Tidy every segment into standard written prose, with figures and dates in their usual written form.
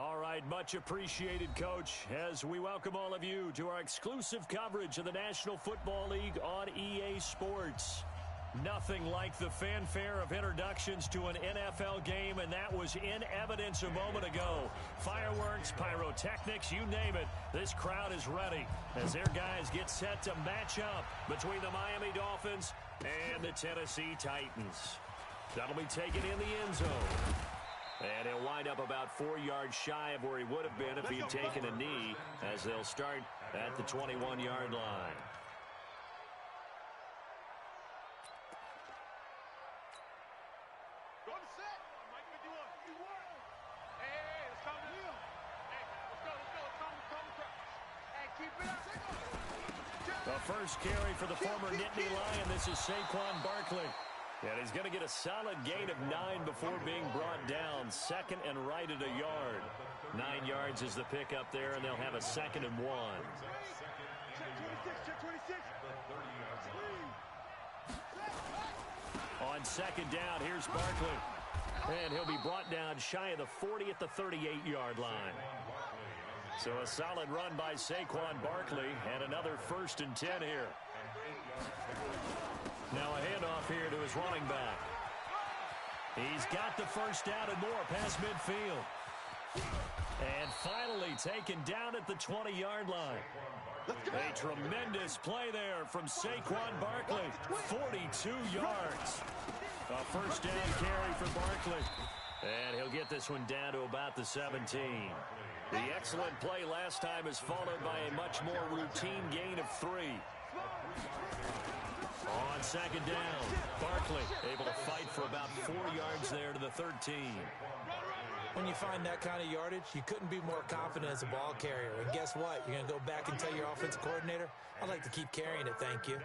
All right, much appreciated, Coach, as we welcome all of you to our exclusive coverage of the National Football League on EA Sports. Nothing like the fanfare of introductions to an NFL game, and that was in evidence a moment ago. Fireworks, pyrotechnics, you name it, this crowd is ready as their guys get set to match up between the Miami Dolphins and the Tennessee Titans. That'll be taken in the end zone. And he'll wind up about 4 yards shy of where he would have been if he had taken a knee, as they'll start at the 21-yard line. The first carry for the former Nittany Lion. This is Saquon Barkley. And he's going to get a solid gain of 9 before being brought down. Second and right at a yard. 9 yards is the pickup there, and they'll have a 2nd and 1. On second down, here's Barkley. And he'll be brought down shy of the 40 at the 38-yard line. So a solid run by Saquon Barkley, and another 1st and 10 here. Now a handoff here to his running back. He's got the first down and more past midfield. And finally taken down at the 20-yard line. A tremendous play there from Saquon Barkley. 42 yards. A first down carry for Barkley. And he'll get this one down to about the 17. The excellent play last time is followed by a much more routine gain of 3. On second down, Barkley able to fight for about 4 yards there to the 13. When you find that kind of yardage, you couldn't be more confident as a ball carrier. And guess what? You're going to go back and tell your offensive coordinator, I'd like to keep carrying it, thank you.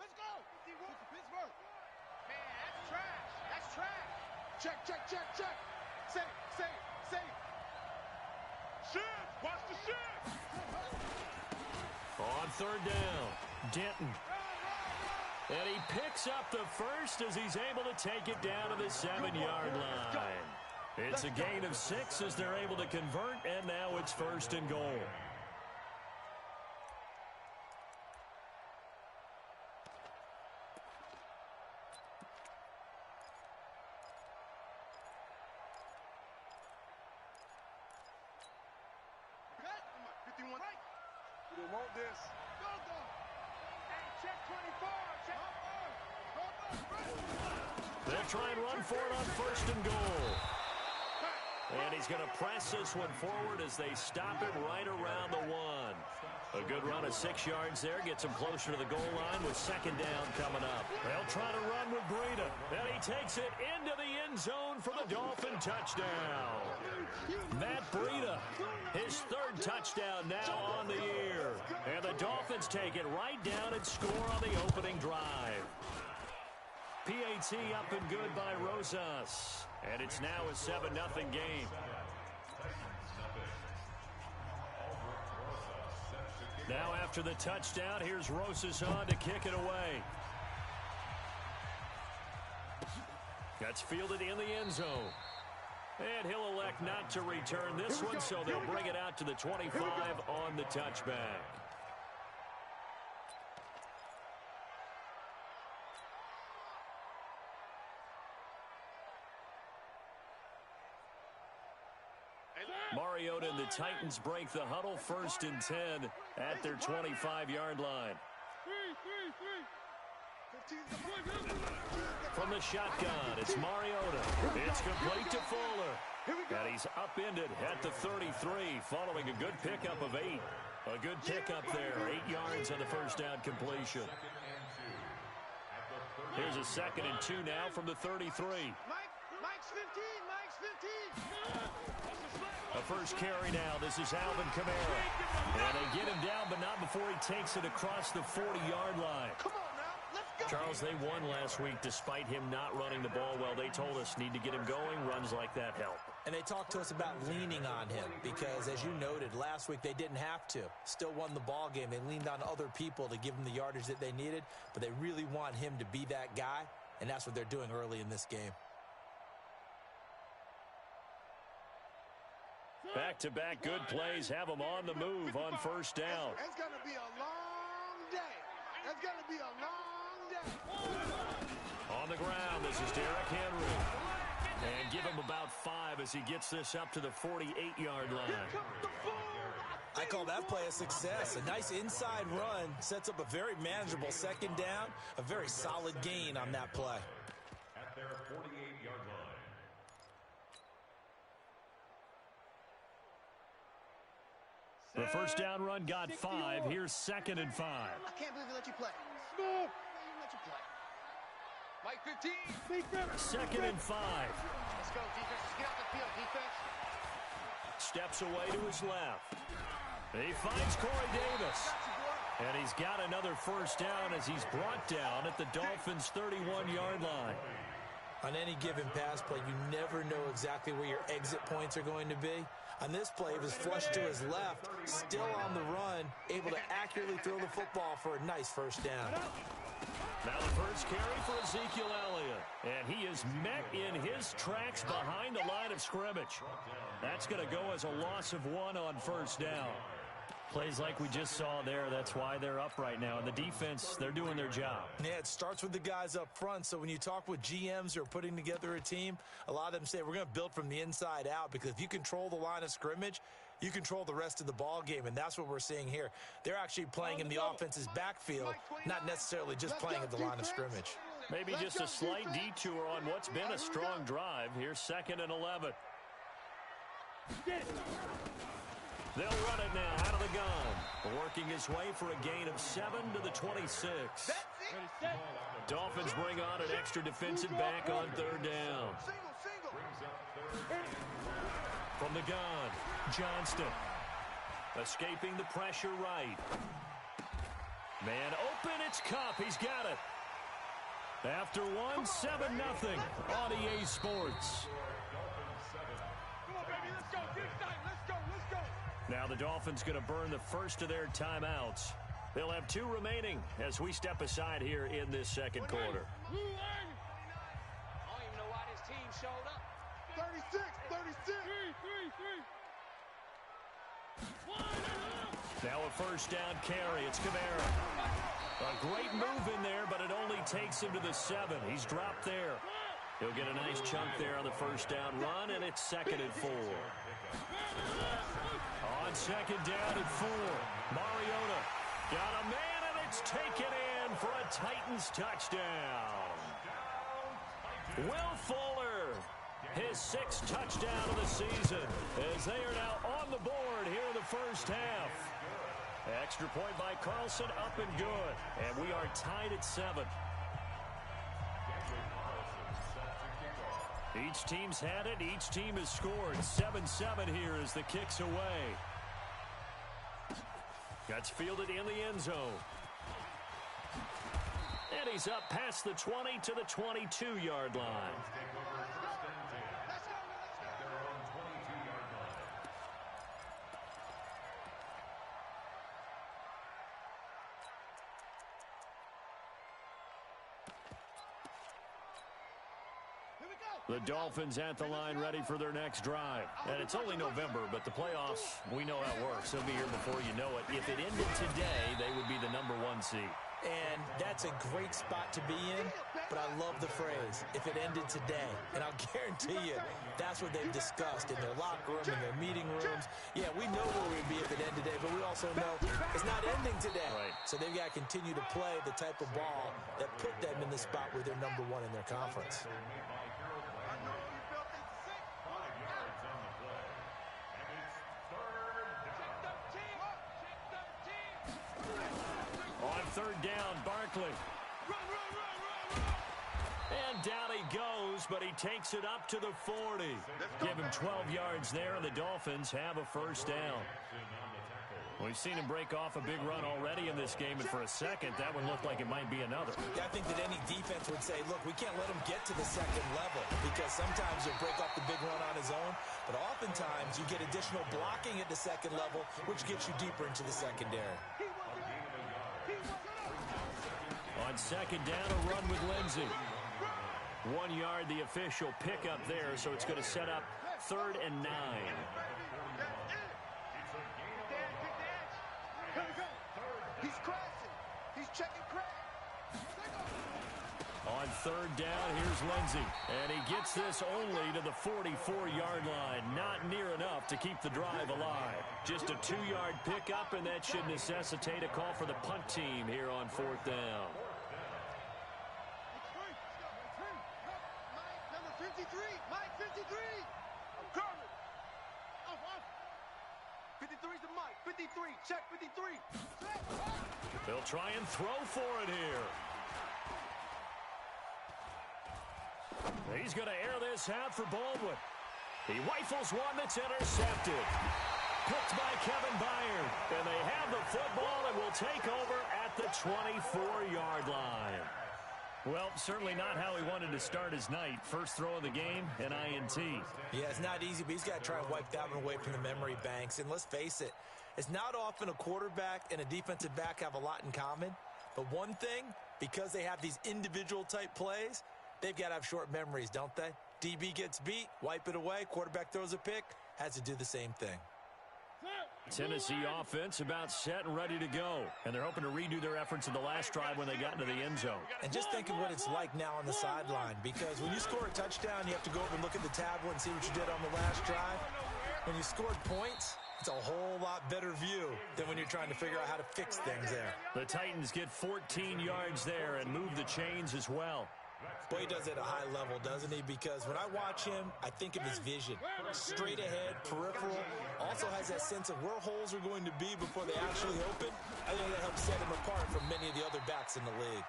Let's go! Pittsburgh! Man, that's trash! That's trash! Check, check, check, check! Say! Shift! Watch the shift! On third down, Denton. And he picks up the first as he's able to take it down to the 7-yard line. It's a gain of 6 as they're able to convert, and now it's 1st and goal. You want this. Go. Hey, check 24. They'll try and run for it on 1st and goal. And he's going to press this one forward as they stop it right around the 1. A good run of 6 yards there. Gets him closer to the goal line with 2nd down coming up. They'll try to run with Breida. And he takes it into the end zone for the Dolphin touchdown. Matt Breida, his 3rd touchdown now on the year. And the Dolphins take it right down and score on the opening drive. PAT up and good by Rosas. And it's now a 7-0 game. Now after the touchdown, here's Rosas on to kick it away. That's fielded in the end zone. And he'll elect not to return this one, so they'll bring it out to the 25 on the touchback. Mariota and the Titans break the huddle, 1st and 10 at their 25-yard line. From the shotgun, it's Mariota. It's complete to Fuller. And he's upended at the 33 following a good pickup of 8. A good pickup there, 8 yards on the first down completion. Here's a 2nd and 2 now from the 33. Mike's 15. A first carry now. This is Alvin Kamara. And they get him down, but not before he takes it across the 40-yard line. Come on now, let's go. Charles, they won last week despite him not running the ball well. They told us need to get him going. Runs like that help. And they talked to us about leaning on him because, as you noted, last week they didn't have to. Still won the ball game. They leaned on other people to give them the yardage that they needed, but they really want him to be that guy, and that's what they're doing early in this game. Back-to-back good plays have them on the move on first down. It's going to be a long day. It's going to be a long day. On the ground, this is Derrick Henry. And give him about 5 as he gets this up to the 48-yard line. I call that play a success. A nice inside run sets up a very manageable second down, a very solid gain on that play. At their 48-yard line. The first down run got 5. Here's 2nd and 5. I can't believe he let you play. Let you play. Mike 15. 2nd and 5. Let's go, defense. Let's get out the field, defense. Steps away to his left. He finds Corey Davis. And he's got another first down as he's brought down at the Dolphins' 31-yard line. On any given pass play, you never know exactly where your exit points are going to be. On this play, he was flushed to his left, still on the run, able to accurately throw the football for a nice first down. Now the first carry for Ezekiel Elliott. And he is met in his tracks behind the line of scrimmage. That's going to go as a loss of 1 on first down. Plays like we just saw there, that's why they're up right now. And the defense, they're doing their job. Yeah, it starts with the guys up front. So when you talk with GMs who are putting together a team, a lot of them say we're going to build from the inside out, because if you control the line of scrimmage, you control the rest of the ball game, and that's what we're seeing here. They're actually playing in the offense's backfield, not necessarily just playing at the line of scrimmage. Maybe just a slight detour on what's been a strong drive. Here's 2nd and 11. They'll run it now out of the gun. Working his way for a gain of 7 to the 26. Dolphins bring on an extra defensive back on 3rd down. From the gun, Johnston. Escaping the pressure right. Man open, it's Kupp. He's got it. After 1, 7-0 on EA Sports. Come on, baby, let's go. This time, let's go. Now the Dolphins going to burn the first of their timeouts. They'll have 2 remaining as we step aside here in this second quarter. I don't even know why this team showed up. 36. Now a first down carry. It's Kamara. A great move in there, but it only takes him to the 7. He's dropped there. He'll get a nice chunk there on the first down run, and it's 2nd and 4. On 2nd down and 4, Mariota got a man, and it's taken in for a Titans touchdown. Will Fuller, his 6th touchdown of the season, as they are now on the board here in the first half. Extra point by Carlson, up and good, and we are tied at 7. Each team's had it. Each team has scored. 7-7 here as the kick's away. That's fielded in the end zone. And he's up past the 20 to the 22-yard line. The Dolphins at the line ready for their next drive. And it's only November, but the playoffs, we know how it works. They'll be here before you know it. If it ended today, they would be the #1 seed. And that's a great spot to be in, but I love the phrase, if it ended today. And I'll guarantee you, that's what they've discussed in their locker room, in their meeting rooms. Yeah, we know where we'd be if it ended today, but we also know it's not ending today. Right. So they've got to continue to play the type of ball that put them in the spot where they're #1 in their conference. On 3rd down, Barkley. And down he goes, but he takes it up to the 40. Give him 12 yards there, and the Dolphins have a first down. We've seen him break off a big run already in this game, and for a second, that one looked like it might be another. Yeah, I think that any defense would say, look, we can't let him get to the second level because sometimes he'll break off the big run on his own, but oftentimes you get additional blocking at the second level, which gets you deeper into the secondary. On second down, a run with Lindsey. 1 yard, the official pickup there, so it's going to set up 3rd and 9. He's crashing. He's checking crack. On 3rd down, here's Lindsey. And he gets this only to the 44-yard line. Not near enough to keep the drive alive. Just a 2-yard pickup, and that should necessitate a call for the punt team here on 4th down. Number 53. Mike 53. I'm coming. Off. 53's the Mike. 53. Check 53. They'll try and throw for it here. He's going to air this out for Baldwin. He rifles one that's intercepted. Picked by Kevin Byard. And they have the football and will take over at the 24-yard line. Well, certainly not how he wanted to start his night. First throw of the game, an INT. Yeah, it's not easy, but he's got to try and wipe that one away from the memory banks. And let's face it, it's not often a quarterback and a defensive back have a lot in common. But one thing, because they have these individual type plays, they've got to have short memories, don't they? DB gets beat, wipe it away, quarterback throws a pick, has to do the same thing. Tennessee offense about set and ready to go. And they're hoping to redo their efforts in the last drive when they got into the end zone. And just think of what it's like now on the sideline, because when you score a touchdown, you have to go over and look at the tablet and see what you did on the last drive. When you scored points, it's a whole lot better view than when you're trying to figure out how to fix things there. The Titans get 14 yards there and move the chains as well. Boy, he does it at a high level, doesn't he? Because when I watch him, I think of his vision. Straight ahead, peripheral. Also has that sense of where holes are going to be before they actually open. I think that helps set him apart from many of the other backs in the league.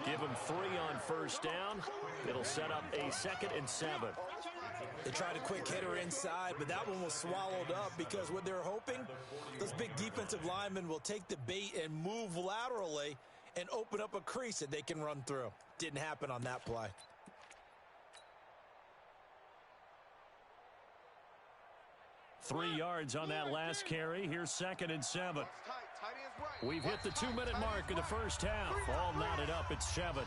Give him 3 on first down. It'll set up a 2nd and 7. They tried a quick hitter inside, but that one was swallowed up because what they're hoping, those big defensive linemen will take the bait and move laterally and open up a crease that they can run through. Didn't happen on that play. Three yards on that last carry. Here's 2nd and 7. We've hit the 2-minute mark in the first half. All knotted up at 7.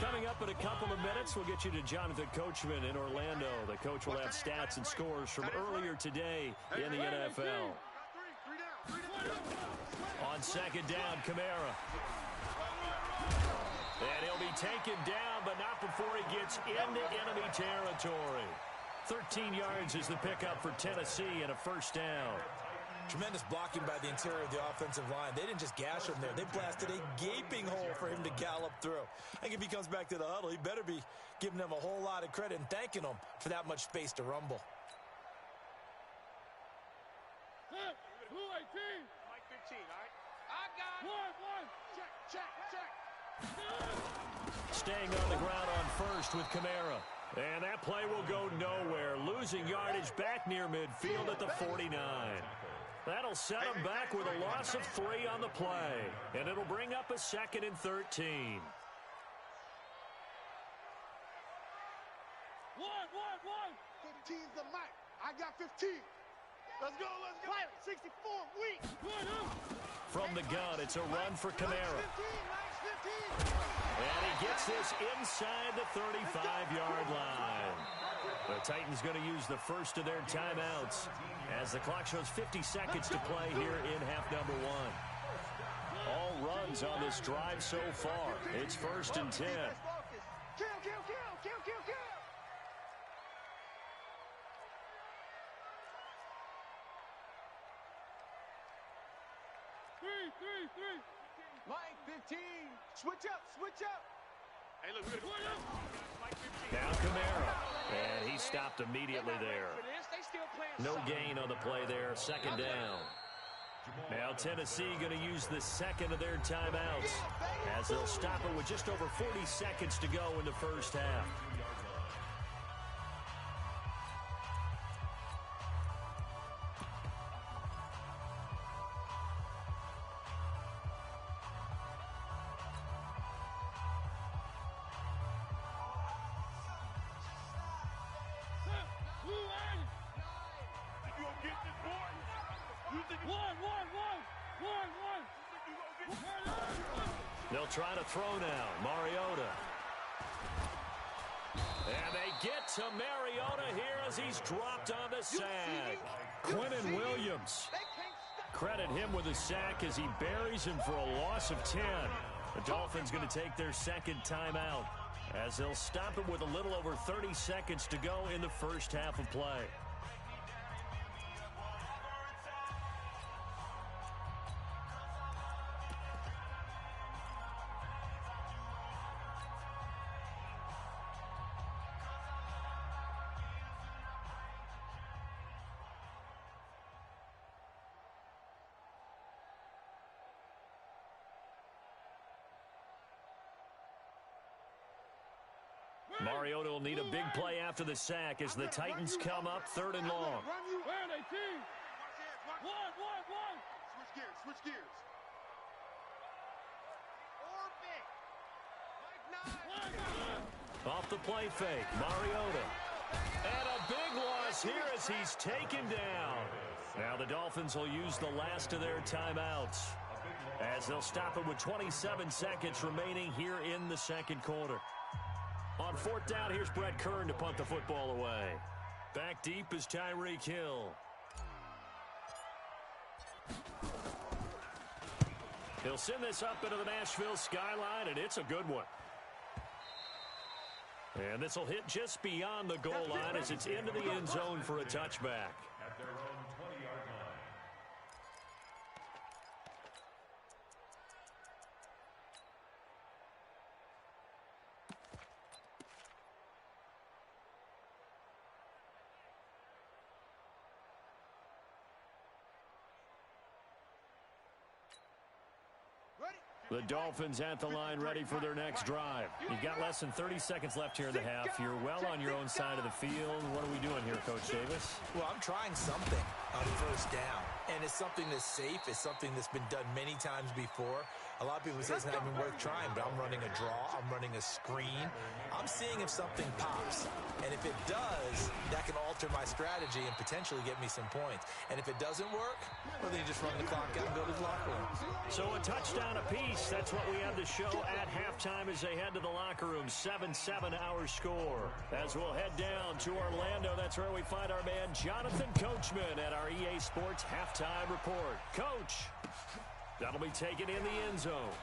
Coming up in a couple of minutes, we'll get you to Jonathan Coachman in Orlando. The coach will have stats and scores from earlier today in the NFL. On 2nd down, Kamara. And he'll be taken down, but not before he gets into enemy territory. 13 yards is the pickup for Tennessee and a first down. Tremendous blocking by the interior of the offensive line. They didn't just gash him there. They blasted a gaping hole for him to gallop through. I think if he comes back to the huddle, he better be giving them a whole lot of credit and thanking them for that much space to rumble. Mike 15, all right? I got one. Check. Staying on the ground on first with Kamara. And that play will go nowhere. Losing yardage back near midfield at the 49. That'll set him back with a loss of 3 on the play. And it'll bring up a 2nd and 13. One. 15's the mic. I got 15. Let's go. Pilot, 64, weak. From the gun, it's a run for Kamara. Mike's 15. And he gets this inside the 35-yard line. The Titans going to use the first of their timeouts as the clock shows 50 seconds to play here in half number 1. All runs on this drive so far. It's 1st and 10. Kill. 3. Mike 15. Switch up. Hey, look, we're going to Mike 15. Now Kamara. And he stopped immediately there. No gain on the play there. 2nd down. Now Tennessee going to use the second of their timeouts as they'll stop it with just over 40 seconds to go in the first half. They'll try to throw now. Mariota. And they get to Mariota here as he's dropped on the sack. Quinnen Williams. Credit him with a sack as he buries him for a loss of 10. The Dolphins going to take their second timeout as they'll stop it with a little over 30 seconds to go in the first half of play. Mariota will need a big play after the sack as the Titans come up 3rd and long. Switch gears. Off the play fake, Mariota. And a big loss here as he's taken down. Now the Dolphins will use the last of their timeouts as they'll stop it with 27 seconds remaining here in the second quarter. On 4th down, here's Brett Kern to punt the football away. Back deep is Tyreek Hill. He'll send this up into the Nashville skyline, and it's a good one. And this will hit just beyond the goal line as it's into the end zone for a touchback. At their own 20-yard line. The Dolphins at the line ready for their next drive. You've got less than 30 seconds left here in the half. You're well on your own side of the field. What are we doing here, Coach Davis? Well, I'm trying something on 1st down, and it's something that's safe. It's something that's been done many times before. A lot of people say it's not even worth trying, but I'm running a draw. I'm running a screen. I'm seeing if something pops, and if it does, that can alter my strategy and potentially get me some points. And if it doesn't work, well, then you just run the clock out and go to the locker room. So a touchdown apiece. That's what we have to show at halftime as they head to the locker room. 7-7 our score. As we'll head down to Orlando, that's where we find our man Jonathan Coachman at our EA Sports Halftime Report. Coach, that'll be taken in the end zone.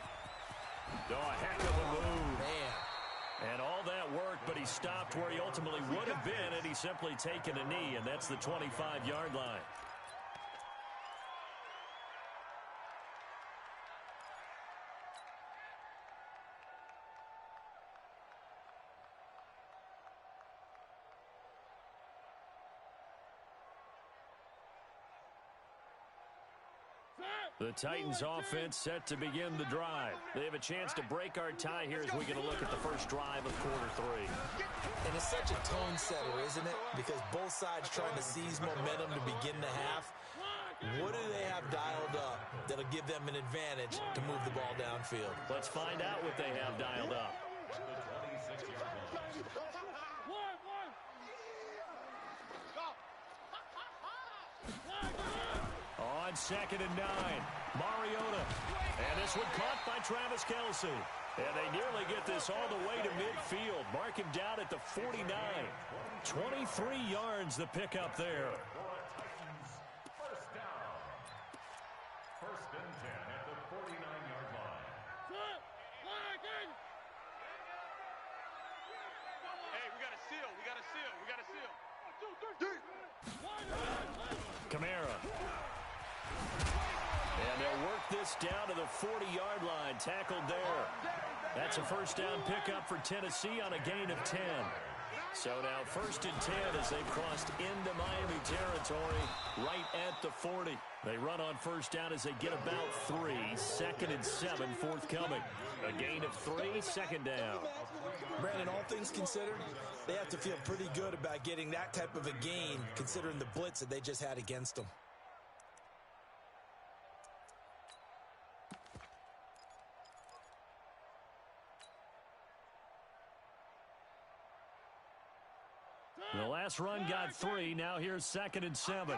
Oh, a heck of a move. Man. And all that work, but he stopped where he ultimately would have been had he simply taken a knee, and that's the 25-yard line. The Titans offense set to begin the drive. They have a chance to break our tie here as we get a look at the first drive of quarter 3. And it's such a tone setter, isn't it? Because both sides trying to seize momentum to begin the half. What do they have dialed up that'll give them an advantage to move the ball downfield? Let's find out what they have dialed up. On 2nd and 9, Mariota. And this one caught by Travis Kelce. And they nearly get this all the way to midfield. Mark him down at the 49. 23 yards the pickup there. First down. 1st and 10 at the 49-yard line. Hey, we got a seal. We got a seal. We got a seal. 1, 2, 3. Kamara. And they'll work this down to the 40-yard line. Tackled there. That's a first down pickup for Tennessee on a gain of 10. So now 1st and 10 as they've crossed into Miami territory right at the 40. They run on 1st down as they get about 3. 2nd and 7 forthcoming. A gain of 3, 2nd down. Brandon, all things considered, they have to feel pretty good about getting that type of a gain considering the blitz that they just had against them. The last run got 3. Now here's 2nd and 7.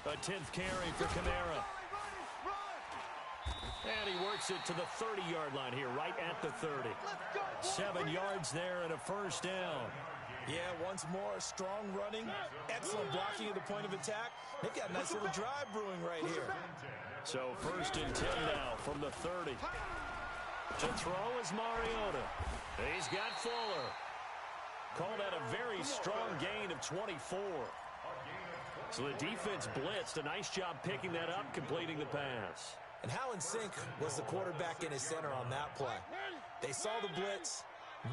A 10th carry for Kamara. And he works it to the 30-yard line here, right at the 30. 7 yards there and a 1st down. Yeah, once more, strong running, excellent blocking at the point of attack. They've got a nice little drive brewing right here. So 1st and 10 now from the 30. To throw is Mariota. He's got Fuller. Call that a very strong gain of 24. So the defense blitzed. A nice job picking that up, completing the pass. And how in sync was the quarterback and his center on that play? They saw the blitz,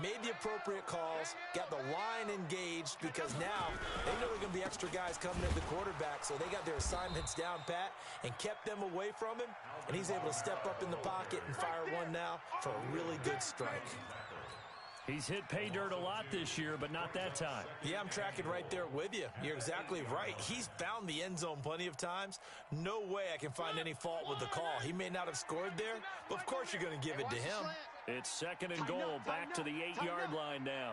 made the appropriate calls, got the line engaged because now they know there are going to be extra guys coming at the quarterback, so they got their assignments down pat and kept them away from him, and he's able to step up in the pocket and fire one now for a really good strike. He's hit pay dirt a lot this year, but not that time. Yeah, I'm tracking right there with you. You're exactly right. He's found the end zone plenty of times. No way I can find any fault with the call. He may not have scored there, but of course you're going to give it to him. It's 2nd and goal, back to the 8-yard line now.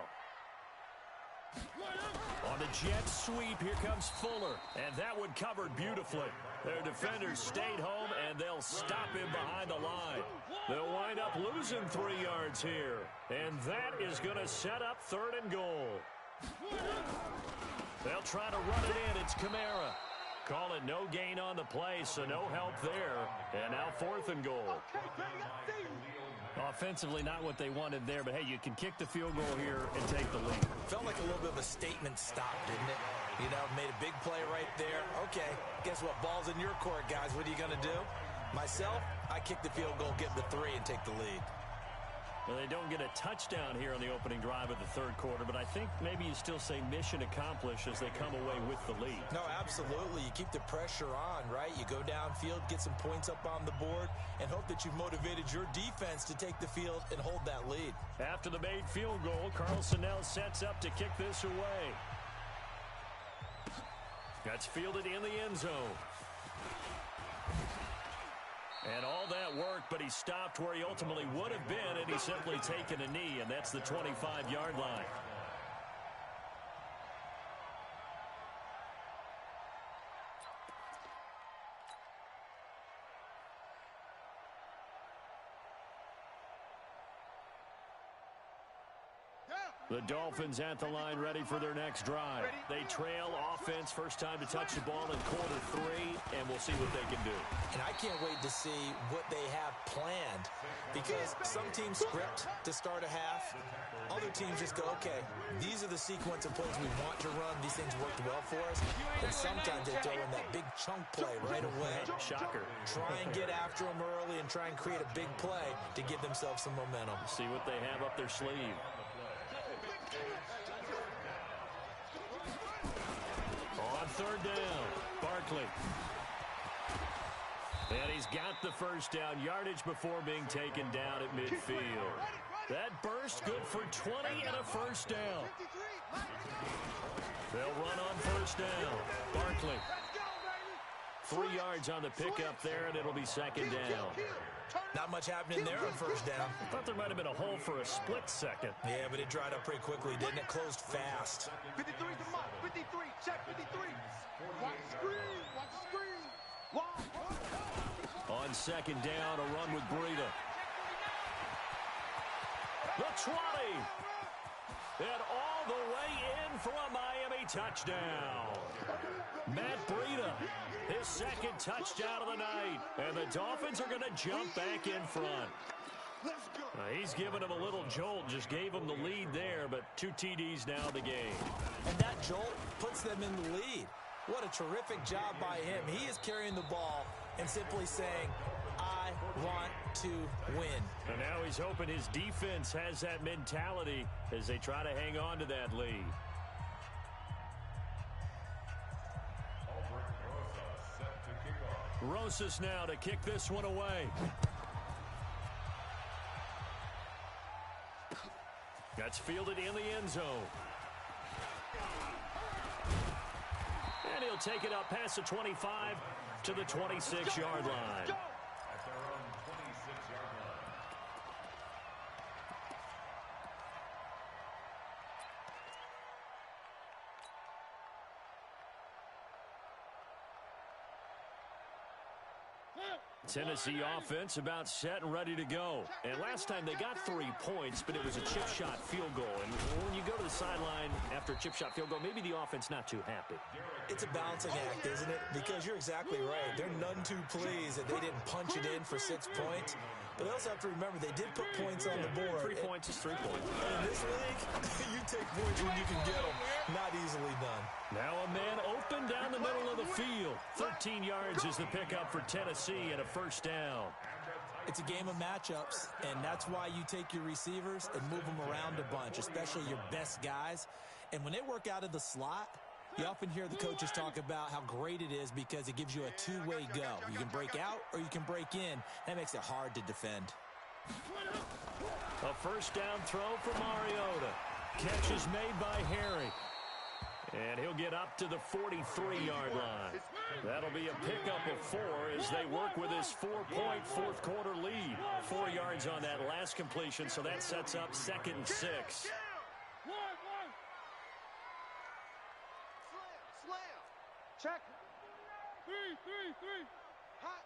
On the jet sweep, here comes Fuller, and that one covered beautifully. Their defenders stayed home, and they'll stop him behind the line. They'll wind up losing 3 yards here, and that is going to set up 3rd and goal. They'll try to run it in. It's Kamara. Call it no gain on the play, so no help there. And now 4th and goal. Offensively, not what they wanted there, but hey, you can kick the field goal here and take the lead. Felt like a little bit of a statement stop, didn't it? You know, made a big play right there. Okay, guess what? Ball's in your court, guys. What are you going to do? Myself, I kick the field goal, get the 3, and take the lead. Well, they don't get a touchdown here on the opening drive of the 3rd quarter, but I think maybe you still say mission accomplished as they come away with the lead. No, absolutely. You keep the pressure on, right? You go downfield, get some points up on the board, and hope that you've motivated your defense to take the field and hold that lead. After the made field goal, Carlson now sets up to kick this away. That's fielded in the end zone. And all that worked, but he stopped where he ultimately would have been, and he's simply taken a knee, and that's the 25-yard line. The Dolphins at the line, ready for their next drive. They trail offense, first time to touch the ball in quarter 3, and we'll see what they can do. And I can't wait to see what they have planned, because some teams script to start a half. Other teams just go, okay, these are the sequence of plays we want to run. These things worked well for us. And sometimes they throw in that big chunk play right away. Shocker. Try and get after them early and try and create a big play to give themselves some momentum. See what they have up their sleeve. On 3rd down, Barkley. And he's got the first down, yardage before being taken down at midfield. That burst good for 20 and a first down. They'll run on 1st down. Barkley. 3 yards on the pickup there, and it'll be 2nd down. Not much happening there on 1st down. I thought there might have been a hole for a split second. Yeah, but it dried up pretty quickly, didn't it? Closed fast. 53 is the mark. 53. Check 53. Watch the screen. Watch the screen. On 2nd down, a run with Breida. The 20. And all the way in for a Miami touchdown. Matt Breida, his 2nd touchdown of the night. And the Dolphins are going to jump back in front. He's given him a little jolt, just gave him the lead there, but 2 TDs now in the game. And that jolt puts them in the lead. What a terrific job by him. He is carrying the ball and simply saying, I want to win. And now he's hoping his defense has that mentality as they try to hang on to that lead. Rosas now to kick this one away. That's fielded in the end zone. And he'll take it up past the 25 to the 26-yard line. At their own 26-yard line. Tennessee offense about set and ready to go. And last time they got 3 points, but it was a chip shot field goal. And when you go to the sideline after a chip shot field goal, maybe the offense not too happy. It's a balancing act, isn't it? Because you're exactly right. They're none too pleased that they didn't punch it in for 6 points. But they also have to remember they did put points on the board. 3 points is 3 points. And in this league, you take points when you can get them. Not easily done. Now a man open down the middle of the field. 13 yards is the pickup for Tennessee and a first down. It's a game of matchups, and that's why you take your receivers and move them around a bunch, especially your best guys. And when they work out of the slot, you often hear the coaches talk about how great it is because it gives you a two-way go. You can break out or you can break in. That makes it hard to defend. A first down throw for Mariota. Catch is made by Harry. And he'll get up to the 43-yard line. That'll be a pickup of 4 as they work with his 4-point fourth-quarter lead. 4 yards on that last completion, so that sets up 2nd and 6. Slam. Check. 3. Hot.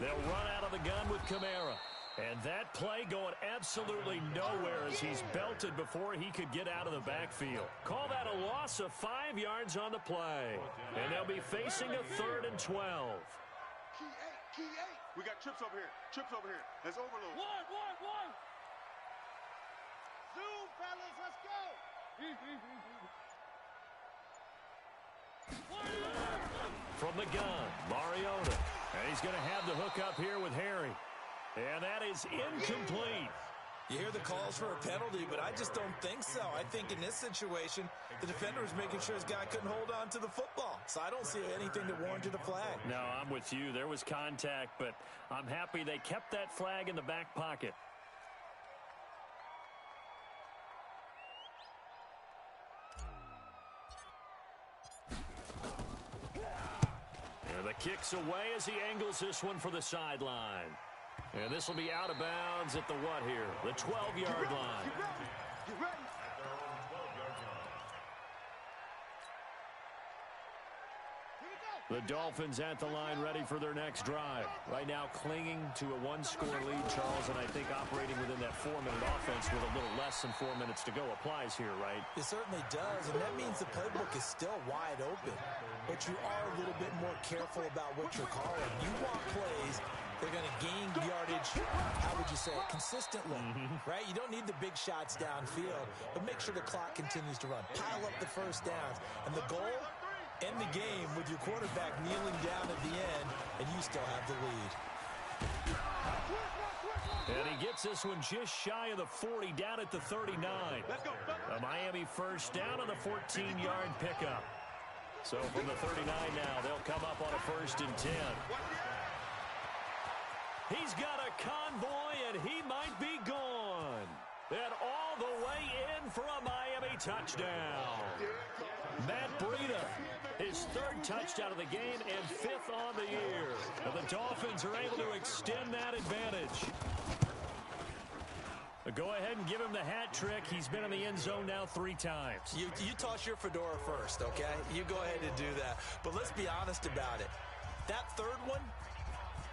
They'll run out of the gun with Kamara. And that play going absolutely nowhere as he's belted before he could get out of the backfield. Call that a loss of 5 yards on the play. And they'll be facing a 3rd and 12. Key 8. We got trips over here. Let's overload. One. Zoom, fellas, let's go. From the gun, Mariota. And he's going to have the hook up here with Harry. And that is incomplete. You hear the calls for a penalty, but I just don't think so. I think in this situation, the defender was making sure his guy couldn't hold on to the football. So I don't see anything that warranted a flag. No, I'm with you. There was contact, but I'm happy they kept that flag in the back pocket. And the kick's away as he angles this one for the sideline. And this will be out of bounds at the what here? The 12-yard line. Get ready. At their own 12-yard line. The Dolphins at the line ready for their next drive. Right now clinging to a 1-score lead, Charles, and I think operating within that 4-minute offense with a little less than 4 minutes to go applies here, right? It certainly does, and that means the playbook is still wide open. But you are a little bit more careful about what you're calling. You want plays they're going to gain yardage, how would you say it, consistently, right? You don't need the big shots downfield, but make sure the clock continues to run. Pile up the first downs. And the goal, end the game with your quarterback kneeling down at the end, and you still have the lead. And he gets this one just shy of the 40, down at the 39. A Miami first down on the 14-yard pickup. So from the 39 now, they'll come up on a 1st and 10. He's got a convoy, and he might be gone. And all the way in for a Miami touchdown. Matt Breida, his 3rd touchdown of the game and 5th on the year. And the Dolphins are able to extend that advantage. Go ahead and give him the hat trick. He's been in the end zone now 3 times. You toss your fedora first, okay? You go ahead and do that. But let's be honest about it. That 3rd one,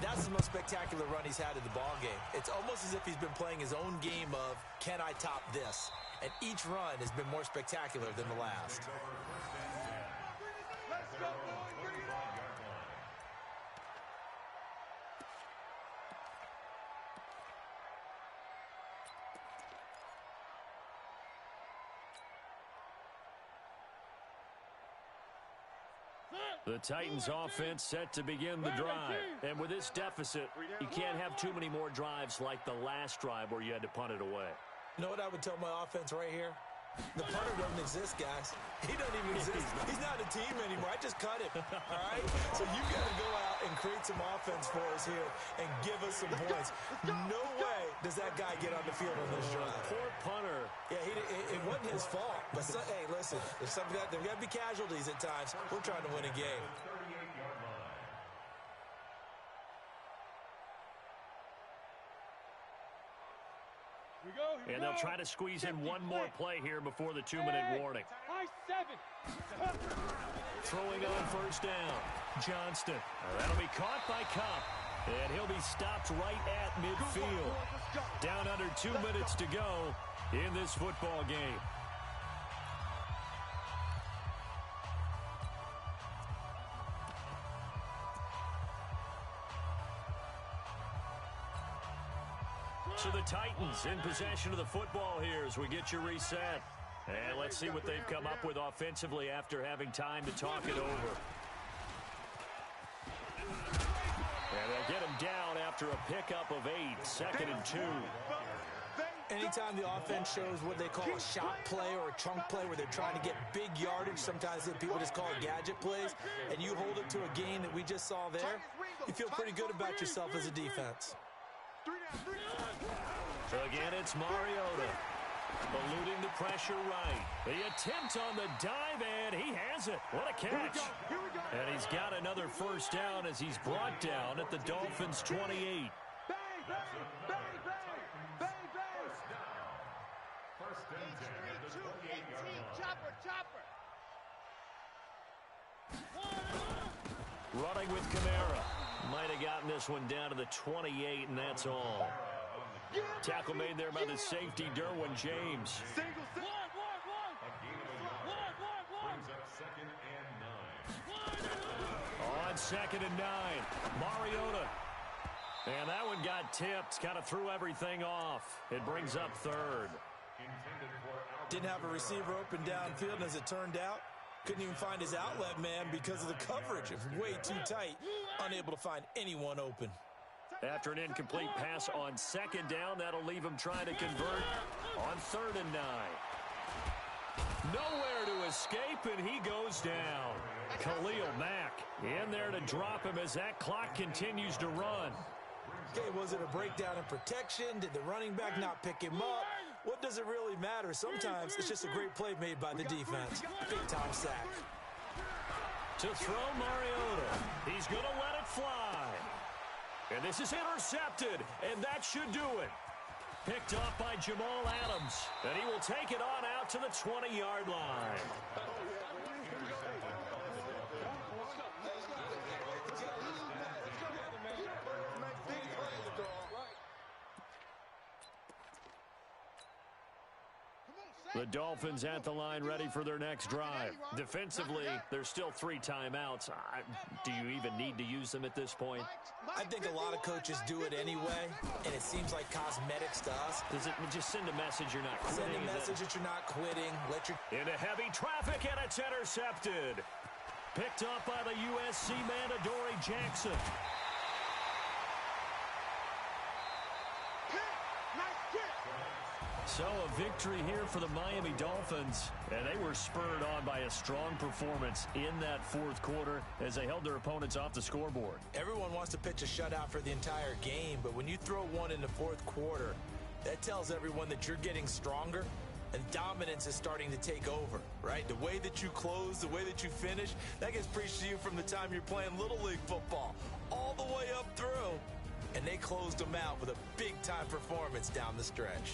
that's the most spectacular run he's had in the ballgame. It's almost as if he's been playing his own game of, can I top this? And each run has been more spectacular than the last. Let's go, boys. Bring it on. The Titans offense set to begin the drive. And with this deficit, you can't have too many more drives like the last drive where you had to punt it away. You know what I would tell my offense right here? The punter doesn't exist, guys. He doesn't even exist. He's not a team anymore. I just cut him, all right? So you've got to go out and create some offense for us here and give us some points. No way does that guy get on the field on this drive. Poor punter. Yeah, it wasn't his fault. But, hey, listen, there's got to be casualties at times. We're trying to win a game. And they'll try to squeeze in one more play here before the 2-minute warning. Throwing on first down. Johnston. That'll be caught by Cup. And he'll be stopped right at midfield. Down under 2 minutes to go in this football game. So the Titans in possession of the football here as we get you reset. And let's see what they've come up with offensively after having time to talk it over. And they'll get him down after a pickup of 8, 2nd and 2. Anytime the offense shows what they call a shot play or a chunk play where they're trying to get big yardage, sometimes people just call it gadget plays, and you hold it to a gain that we just saw there, you feel pretty good about yourself as a defense. So again, it's Mariota. Eluding the pressure right. The attempt on the dive, and he has it. What a catch. And he's got another first down as he's brought down at the Dolphins' 28. Running with Kamara. Might have gotten this one down to the 28, and that's all. Tackle made there by the safety, Derwin James. On 2nd and 9, Mariota. And that one got tipped, kind of threw everything off. It brings up 3rd. Didn't have a receiver open downfield, and as it turned out, couldn't even find his outlet man because of the coverage. It was way too tight, unable to find anyone open. After an incomplete pass on 2nd down, that'll leave him trying to convert on 3rd and 9. Nowhere to escape, and he goes down. Khalil Mack in there to drop him as that clock continues to run. Okay, was it a breakdown in protection? Did the running back not pick him up? What does it really matter? Sometimes it's just a great play made by the defense. Big-time sack. To throw Mariota. He's going to let it fly. And this is intercepted, and that should do it. Picked off by Jamal Adams, and he will take it on out to the 20-yard line. The Dolphins at the line ready for their next drive. Defensively, there's still 3 timeouts. Do you even need to use them at this point? I think a lot of coaches do it anyway, and it seems like cosmetics to us. Does it just send a message you're not quitting? Send a message that you're not quitting. Into heavy traffic, and it's intercepted. Picked up by the USC man, Adoree Jackson. So a victory here for the Miami Dolphins, and they were spurred on by a strong performance in that 4th quarter as they held their opponents off the scoreboard. Everyone wants to pitch a shutout for the entire game, but when you throw one in the 4th quarter, that tells everyone that you're getting stronger and dominance is starting to take over, right? The way that you close, the way that you finish, that gets preached to you from the time you're playing Little League football all the way up through, and they closed them out with a big-time performance down the stretch.